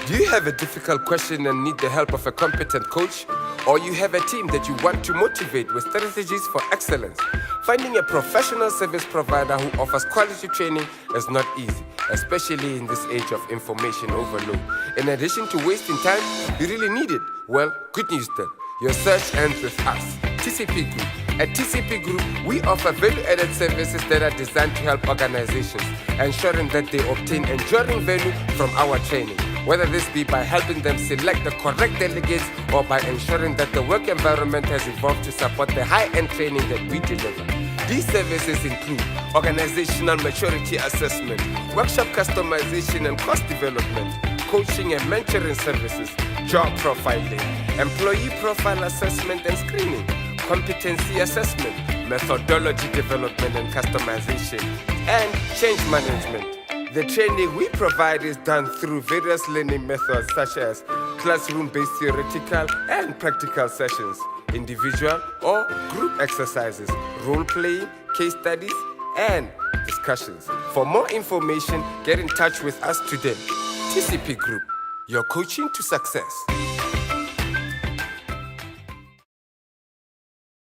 Do you have a difficult question and need the help of a competent coach? Or you have a team that you want to motivate with strategies for excellence? Finding a professional service provider who offers quality training is not easy, especially in this age of information overload. In addition to wasting time, you really need it. Well, good news then. Your search ends with us, TCP Group. At TCP Group, we offer value-added services that are designed to help organizations, ensuring that they obtain enduring value from our training. Whether this be by helping them select the correct delegates or by ensuring that the work environment has evolved to support the high-end training that we deliver. These services include organizational maturity assessment, workshop customization and course development, coaching and mentoring services, job profiling, employee profile assessment and screening, competency assessment, methodology development and customization, and change management. The training we provide is done through various learning methods such as classroom-based theoretical and practical sessions, individual or group exercises, role-playing, case studies, and discussions. For more information, get in touch with us today. TCP Group, your coaching to success.